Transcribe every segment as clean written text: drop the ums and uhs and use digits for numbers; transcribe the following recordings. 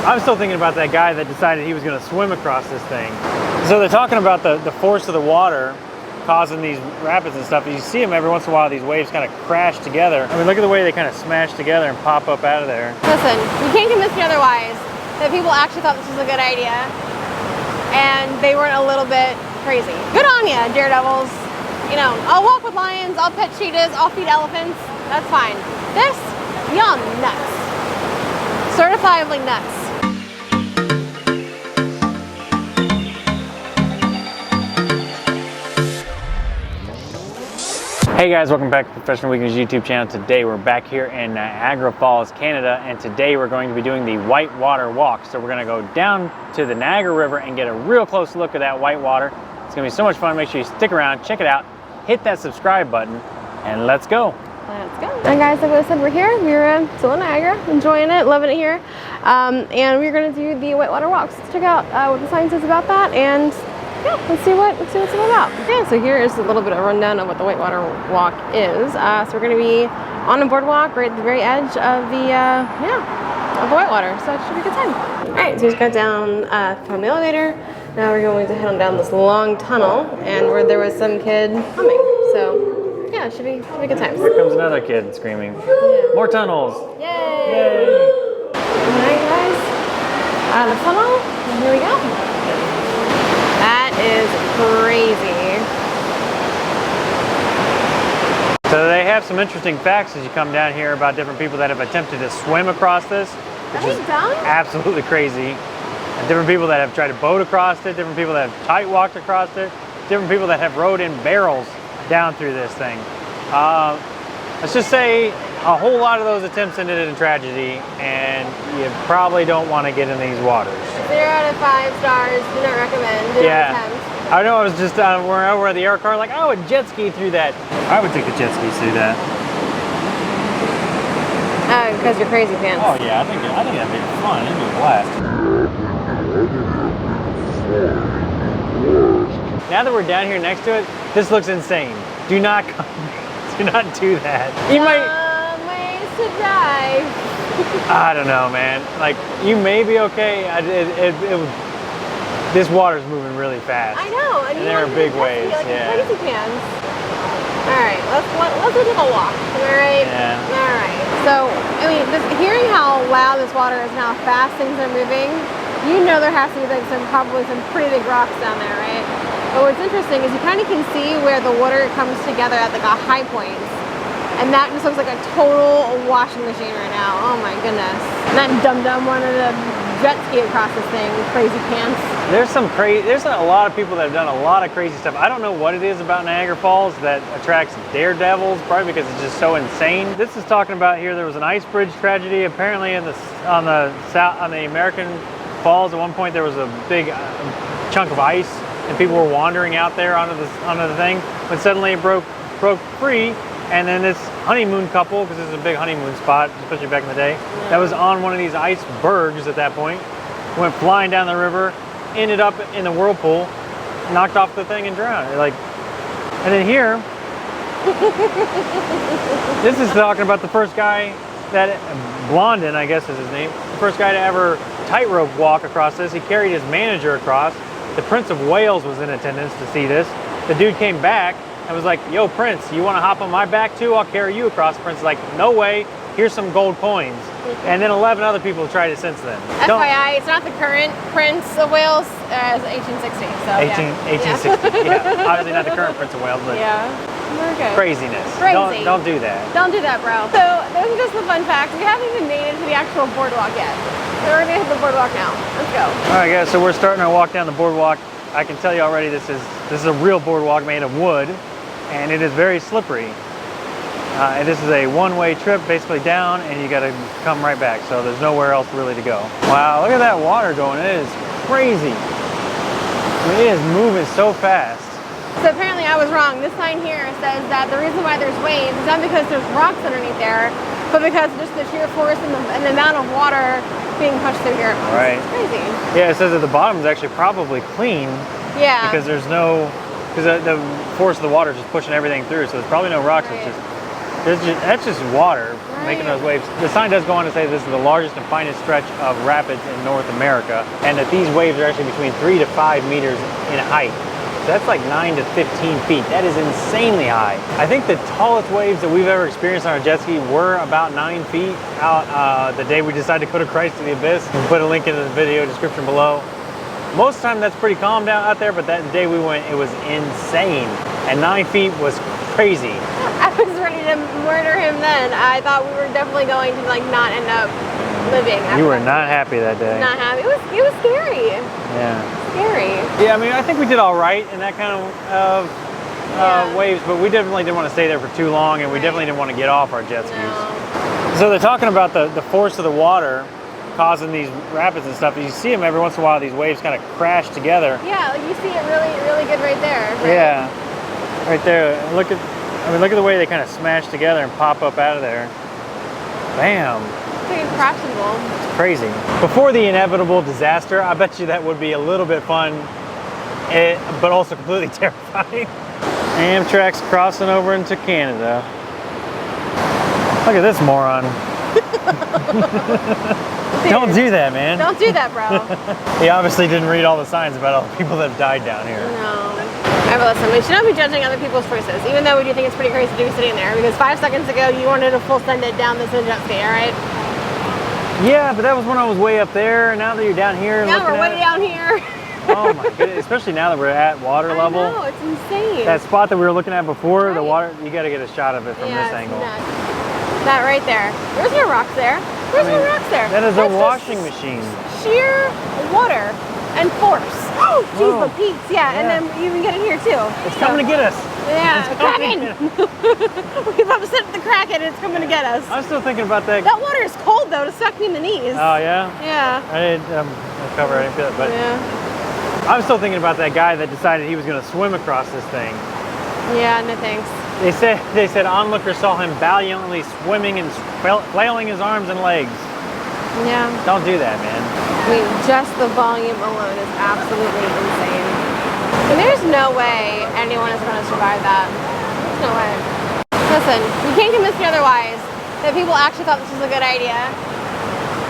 I'm still thinking about that guy that decided he was going to swim across this thing. So they're talking about the force of the water causing these rapids and stuff. You see them every once in a while, these waves kind of crash together. I mean, look at the way they kind of smash together and pop up out of there. Listen, you can't convince me otherwise that people actually thought this was a good idea and they weren't a little bit crazy. Good on you, daredevils. You know, I'll walk with lions, I'll pet cheetahs, I'll feed elephants. That's fine. This, y'all nuts. Certifiably nuts. Hey guys, welcome back to Professional Weekly's YouTube channel. Today we're back here in Niagara Falls, Canada, and today we're going to be doing the Whitewater walk. So we're going to go down to the Niagara River and get a real close look at that whitewater. It's going to be so much fun. Make sure you stick around, check it out, hit that subscribe button, and let's go. Let's go. And guys, like I said, we're here. We're still in Niagara, enjoying it, loving it here. And we're going to do the Whitewater walks. Let's check out what the sign says about that, and yeah, let's see what it's all about. Yeah, so here is a little bit of a rundown of what the Whitewater walk is. So we're going to be on a boardwalk right at the very edge of the of the Whitewater. So it should be a good time. All right, so we just got down from the elevator. Now we're going to head on down this long tunnel, and where there was some kid humming. So yeah, it should be a good time. Here comes another kid screaming. Yeah. More tunnels. Yay! Yay! All right, guys. Out of the tunnel, and here we go. That is crazy. So they have some interesting facts as you come down here about different people that have attempted to swim across this, which is absolutely crazy. And different people that have tried to boat across it, different people that have tight walked across it, different people that have rode in barrels down through this thing. Let's just say a whole lot of those attempts ended in tragedy, and you probably don't want to get in these waters. 0 out of 5 stars. Do not recommend. Do not attempt. I know. I was just we're over at the air car, like, I would jet ski through that. I would take the jet skis through that. Because you're crazy pants. Oh yeah, I think that'd be fun. It'd be a blast. Now that we're down here next to it, this looks insane. Do not come. Do not do that. You might. Ways to drive. I don't know, man. Like, you may be okay. This water's moving really fast. I know, and there are big waves. Like yeah. Crazy pants. All right, let's go take a walk. Am I right? Yeah. All right. So, I mean, hearing how loud this water is and how fast things are moving, you know there has to be like probably some pretty big rocks down there, right? But what's interesting is you kind of can see where the water comes together at like a high point. And that just looks like a total washing machine right now. Oh my goodness. And that dum-dum wanted to jet ski across this thing, crazy pants. There's a lot of people that have done a lot of crazy stuff. I don't know what it is about Niagara Falls that attracts daredevils, probably because it's just so insane. This is talking about here, there was an ice bridge tragedy apparently on the American Falls. At one point there was a big chunk of ice and people were wandering out there onto the thing, but suddenly it broke free. And then this honeymoon couple, because this is a big honeymoon spot, especially back in the day, that was on one of these icebergs at that point, went flying down the river, ended up in the whirlpool, knocked off the thing and drowned. Like, and then here, this is talking about the first guy that, Blondin, I guess is his name, the first guy to ever tightrope walk across this. He carried his manager across. The Prince of Wales was in attendance to see this. The dude came back and was like, yo, Prince, you want to hop on my back too? I'll carry you across. Prince is like, no way. Here's some gold coins. And then 11 other people have tried it since then. FYI, it's not the current Prince of Wales, it's 1860. So 1860. Yeah, obviously not the current Prince of Wales, but okay. Craziness. Crazy. Don't do that. Don't do that, bro. So those are just the fun facts. We haven't even made it to the actual boardwalk yet. So we're gonna hit the boardwalk now. Let's go. All right, guys. So we're starting our walk down the boardwalk. I can tell you already, this is a real boardwalk made of wood, and it is very slippery. And this is a one-way trip basically down, and you got to come right back. So there's nowhere else really to go. Wow, look at that water going. It is crazy. I mean, it is moving so fast. So apparently I was wrong. This sign here says that the reason why there's waves is not because there's rocks underneath there, but because just the sheer force and the amount of water being pushed through here. Right. It's crazy. Yeah, it says that the bottom is actually probably clean. Yeah. Because there's no, because the force of the water is just pushing everything through, so there's probably no rocks. Right. It's just That's just water making those waves. The sign does go on to say this is the largest and finest stretch of rapids in North America, and that these waves are actually between 3 to 5 meters in height. So that's like 9 to 15 feet. That is insanely high. I think the tallest waves that we've ever experienced on our jet ski were about 9 feet out the day we decided to go to Christ to the Abyss. We'll put a link in the video description below. Most of the time that's pretty calm down out there, but that day we went, it was insane. And 9 feet was crazy. I was ready to murder him then. I thought we were definitely going to like not end up living. You were not happy that day. Not happy. It was scary. Yeah. Scary. Yeah, I mean, I think we did all right in that kind of waves, but we definitely didn't want to stay there for too long, and we definitely didn't want to get off our jet skis. No. So they're talking about the force of the water causing these rapids and stuff. You see them every once in a while, these waves kind of crash together. Yeah, like you see it really, really good right there. Right? Yeah, right there. Look at the way they kind of smash together and pop up out of there. Bam. It's like crashable. It's crazy. Before the inevitable disaster, I bet you that would be a little bit fun, but also completely terrifying. Amtrak's crossing over into Canada. Look at this moron. Don't do that, man. Don't do that, bro. He obviously didn't read all the signs about all the people that have died down here. No. All right, but listen, we should not be judging other people's choices, even though we do think it's pretty crazy to be sitting there, because 5 seconds ago you wanted to full send it down this jet ski, all right? Yeah, but that was when I was way up there, and now that you're down here Now looking we're way down here. Oh my goodness, especially now that we're at water level. I know, it's insane. That spot that we were looking at before, the water, you got to get a shot of it from this angle. Nuts. That right there. There's no rocks there. There's no rocks there. That is a washing machine. Sheer water and force. Oh, jeez, the peaks. Yeah, and then you can get in here too. It's coming to get us. Yeah, Kraken. We've upset the Kraken. It's coming to get us. I'm still thinking about that. That water is cold though to suck me in the knees. Oh yeah. Yeah. I didn't cover. I didn't feel it, but I'm still thinking about that guy that decided he was going to swim across this thing. Yeah. No thanks. They said onlookers saw him valiantly swimming and flailing his arms and legs. Yeah. Don't do that, man. I mean, just the volume alone is absolutely insane. And there's no way anyone is going to survive that. There's no way. Listen, you can't convince me otherwise that people actually thought this was a good idea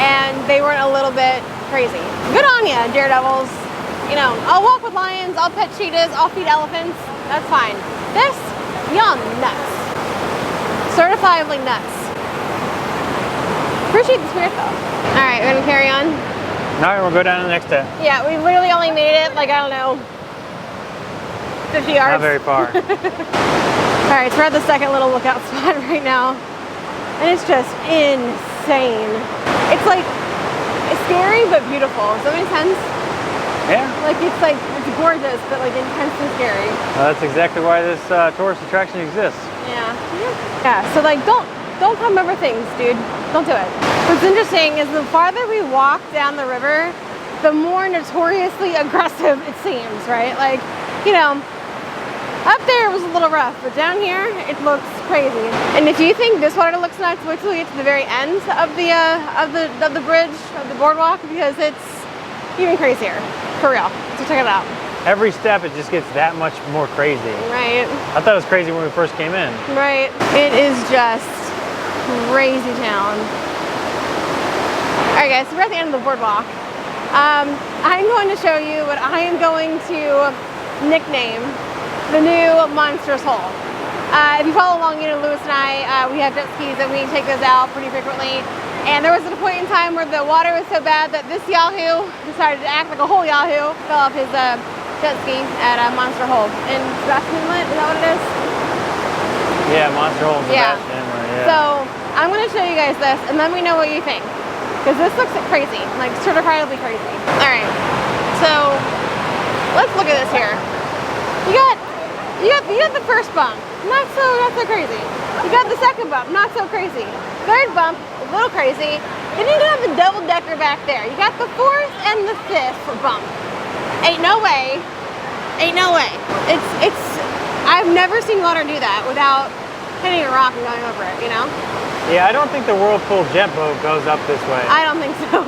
and they weren't a little bit crazy. Good on you, daredevils. You know, I'll walk with lions, I'll pet cheetahs, I'll feed elephants. That's fine. This, y'all nuts. Certifiably nuts. Appreciate the spirit though. All right, we're gonna carry on. All right, we'll go down to the next step. Yeah, we literally only made it like, I don't know, 50 yards. Not very far. All right, so we're at the second little lookout spot right now. And it's just insane. It's like, it's scary but beautiful. Does that make sense? Yeah. It's gorgeous, but like intensely scary. Well, that's exactly why this tourist attraction exists. Yeah. Yeah, so like don't climb over things, dude. Don't do it. What's interesting is the farther we walk down the river, the more notoriously aggressive it seems, right? Like, you know, up there it was a little rough, but down here it looks crazy. And if you think this water looks nice, wait till we get to the very end of the bridge, of the boardwalk, because it's even crazier, for real. So check it out. Every step, it just gets that much more crazy. Right. I thought it was crazy when we first came in. Right. It is just crazy town. All right, guys, so we're at the end of the boardwalk. I'm going to show you what I am going to nickname the new monstrous hole. If you follow along, you know, Lewis and I, we have jet skis and we take those out pretty frequently. And there was a point in time where the water was so bad that this yahoo decided to act like a whole yahoo, fell off his jet ski at Monster Hole in Sebastian Inlet. Is that what it is? Yeah, Monster Hole in Sebastian Inlet, yeah. So I'm going to show you guys this and let me know what you think. Because this looks crazy, like certifiably crazy. All right, so let's look at this here. You got the first bump, not so crazy. You got the second bump, not so crazy. Third bump, a little crazy. Then you have the double-decker back there. You got the fourth and the fifth bump. Ain't no way. Ain't no way. I've never seen water do that without hitting a rock and going over it, you know? Yeah, I don't think the Whirlpool jet boat goes up this way. I don't think so.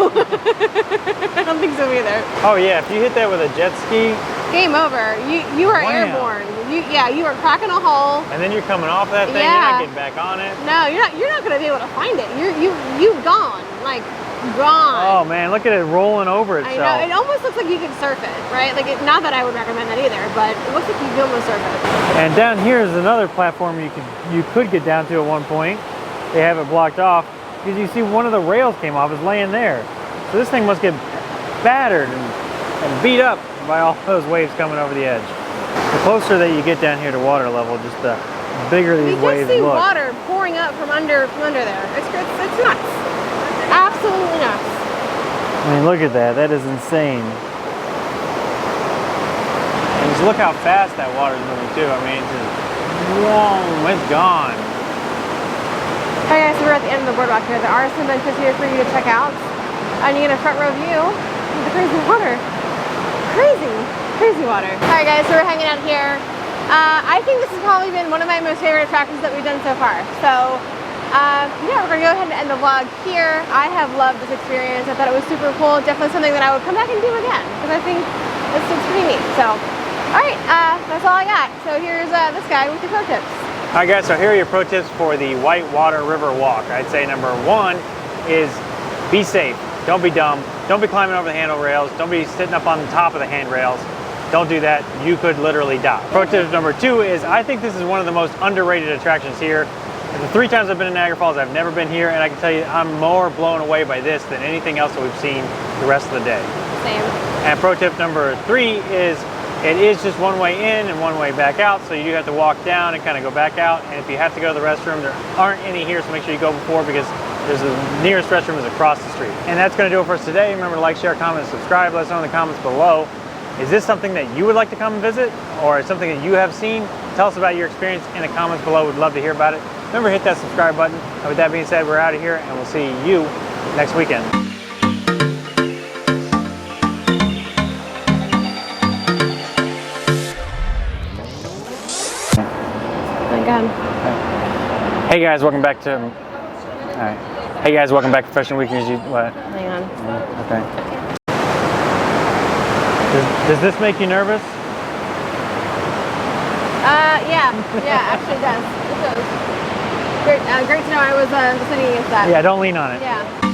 I don't think so either. Oh yeah, if you hit that with a jet ski, game over. You are wham. airborne. You are cracking a hole. And then you're coming off that thing, Yeah. you're not getting back on it. No, you're not gonna be able to find it. You've gone, like gone. Oh man, look at it rolling over I itself. know, it almost looks like you could surf it, right? Like, not that I would recommend that either, but it looks like you can almost surf it. And down here is another platform you could get down to at one point. They have it blocked off because you see one of the rails came off, is laying there. So this thing must get battered and beat up by all those waves coming over the edge. The closer that you get down here to water level, just the bigger these waves You just see look. water pouring up from under there. It's nuts. Absolutely nuts. I mean, look at that. That is insane. And just look how fast that water's moving too. I mean, it's just, whoa, it's gone. Hi guys, so we're at the end of the boardwalk here. There are some benches here for you to check out. And you get a front row view of the crazy water. Crazy water. All right guys, so we're hanging out here. I think this has probably been one of my most favorite attractions that we've done so far. So yeah, we're gonna go ahead and end the vlog here. I have loved this experience. I thought it was super cool. Definitely something that I would come back and do again because I think it's pretty neat. So, all right, that's all I got. So here's this guy with the pro tips. All right guys, so here are your pro tips for the Whitewater River walk. I'd say number one is be safe. Don't be dumb. Don't be climbing over the handrails. Don't be sitting up on the top of the handrails. Don't do that. You could literally die. Pro tip number two is I think this is one of the most underrated attractions here. The 3 times I've been in Niagara Falls, I've never been here, and I can tell you I'm more blown away by this than anything else that we've seen the rest of the day. Same. And pro tip number 3 is it is just one way in and one way back out, so you do have to walk down and kind of go back out. And if you have to go to the restroom, there aren't any here, so make sure you go before because there's the nearest restroom is across the street. And that's going to do it for us today. Remember to like, share, comment, and subscribe. Let us know in the comments below. Is this something that you would like to come and visit, or something that you have seen? Tell us about your experience in the comments below. We'd love to hear about it. Remember, hit that subscribe button. And with that being said, we're out of here, and we'll see you next weekend. Hey guys, welcome back to. All right. Hey guys, welcome back to Fashion Week. What? Hang on. Okay. Does this make you nervous? Yeah, actually it does. It does. Great to know I was sitting against that. Yeah, don't lean on it. Yeah.